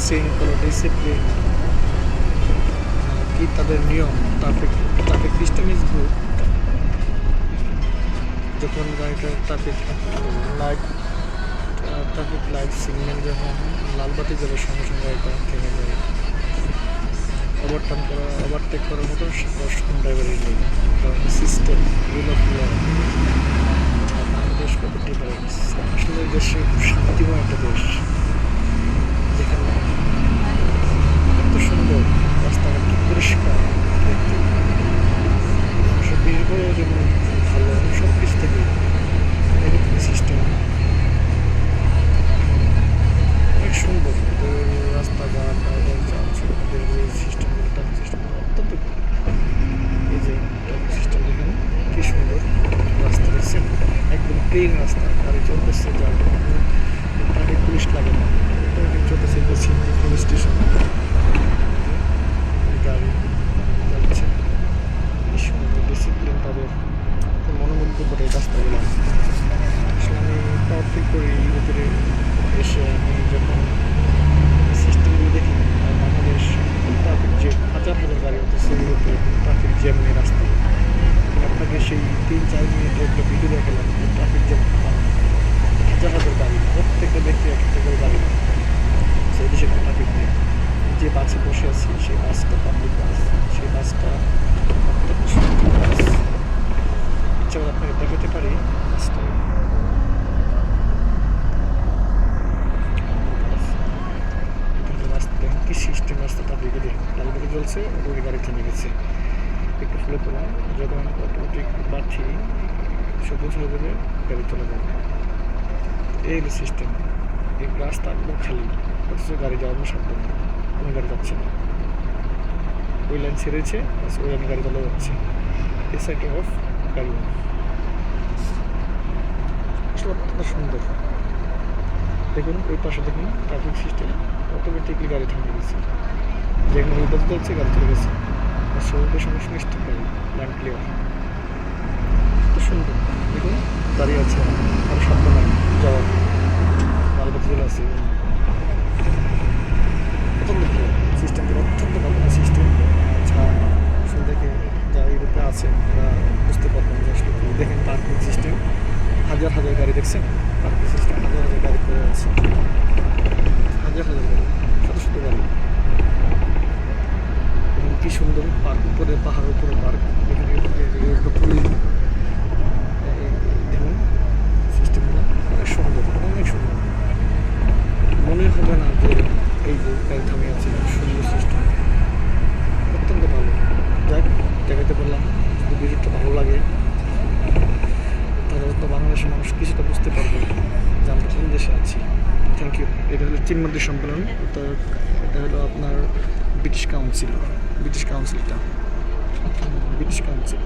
শৃঙ্খলা ডিসিপ্লিন কি তাদের নিয়ম traffic traffic system is good. যখন গাড়িটা ট্রাফিক লাইট সিগন্যাল যখন লাল বাতি যাবে সঙ্গে সঙ্গে গাড়িটা থেমে যায়। ওভারটেক করার মতো কোন ড্রাইভারই নেই, কারণ system rule of law. Bangladesh কত ডিফারেন্স। আসলে দেশে খুব শান্তিময় একটা দেশ, যেখানে এত সুন্দর রাস্তাঘাট কি পরিষ্কার দেখতে, মানুষের বিহেভিয়ার যেমন ভালো, সব কিছু থেকে এরকম সিস্টেম অনেক সুন্দর। রাস্তাঘাট সিস্টেমগুলো ট্রাফিক সিস্টেমগুলো অত্যন্ত, এই যে ট্রাফিক সিস্টেম দেখেন কি সুন্দর। রাস্তা দেখছেন একদম ক্লিন রাস্তা, গাড়ি চলতেছে, যার ট্রাফিক পুলিশ লাগে না। চলতেছে পুলিশ স্টেশন, গাড়ি যাচ্ছে কি সুন্দর ডিসিপ্লিন তাদের, মনোমুগ্ধ করে রাস্তাগুলো। আসলে আমি প্রাউড ফিল করি ভিতরে এসে। আমি যখন সিস্টেমগুলো দেখি, বাংলাদেশ ট্রাফিক জ্যাম, হাজার হাজার গাড়ি হতেছে ট্রাফিক জ্যাম নেই রাস্তায়। আপনাকে সেই 3-4 মিনিটের একটা ভিডিও দেখালাম, ট্রাফিক জ্যাম হাজার হাজার গাড়ি, প্রত্যেকটা ব্যক্তি এক একটা করে গাড়ি, সেই দেশে কোনো ট্রাফিক নেই। যে বাসে বসে আছি সেই বাসটা পাবলিক বাস, সেই বাসটা অত্যন্ত সুন্দর বাস। ইচ্ছা করে আপনাকে দেখাতে পারি বাসটা। রাস্তা দেখেন কি সিস্টেম, রাস্তাটা দিকে দেখুন লাল বাতি জ্বলছে, ওই গাড়ি থেমে গেছে। একটু ফলো করলাম, যখন অটোমেটিক বাড়ছি সবুজ হয়ে যাবে, গাড়ি চলে যাবে। এই সিস্টেম। এই রাস্তা একদম খালি, অথচ গাড়ি যাওয়ার সাধ্য নেই, কোনো গাড়ি যাচ্ছে না। ওই লাইন ছেড়েছে, ওই লাইনে গাড়ি চলে যাচ্ছে, এই সাইড অফ, গাড়ি অফ। আসলে অত্যন্ত সুন্দর। দেখুন ওই পাশে দেখুন ট্রাফিক সিস্টেম, অটোমেটিকলি গাড়ি থামিয়ে গেছে, যেখানে বিপদ চলছে গাড়ি চলে গেছে, আর সবুজের সঙ্গে সঙ্গে স্টপ গাড়ি, লাইন ক্লিয়ার। এত সুন্দর দেখুন, দাঁড়িয়ে আছে আরও 7 লাইন যাওয়ার, লাল বাতি চলে আছে। অত্যন্ত ভালো সিস্টেমটা, অত্যন্ত ভালো সিস্টেম। যা আসলে দেখে যারা ইউরোপে আছেন তারা বুঝতে পারবেন যে আসলে দেখেন পার্কিং সিস্টেম, হাজার হাজার গাড়ি দেখছেন, পার্কিং সিস্টেম হাজার হাজার গাড়ি করে আছে, হাজার হাজার গাড়ি, শত শত গাড়ি। এবং কি সুন্দর পার্ক, উপরে পাহাড়ের উপরে পার্ক, এখানে দেখুন সিস্টেমগুলো অনেক সুন্দর, অনেক সুন্দর। মনে হবে না যে এই যে গাড়ি থামিয়ে আছে, সুন্দর সিস্টেম, অত্যন্ত ভালো। যাই দেখাতে পারলাম, যদি ভিডিওটা ভালো লাগে তাহলে তো বাংলাদেশের মানুষ কিছুটা বুঝতে পারবে যে আমরা কোন দেশে আছি। Thank you. এটা হলো চিনমন্দির সম্মেলন, এটা হলো আপনার ব্রিটিশ কাউন্সিলটা, ব্রিটিশ কাউন্সিল।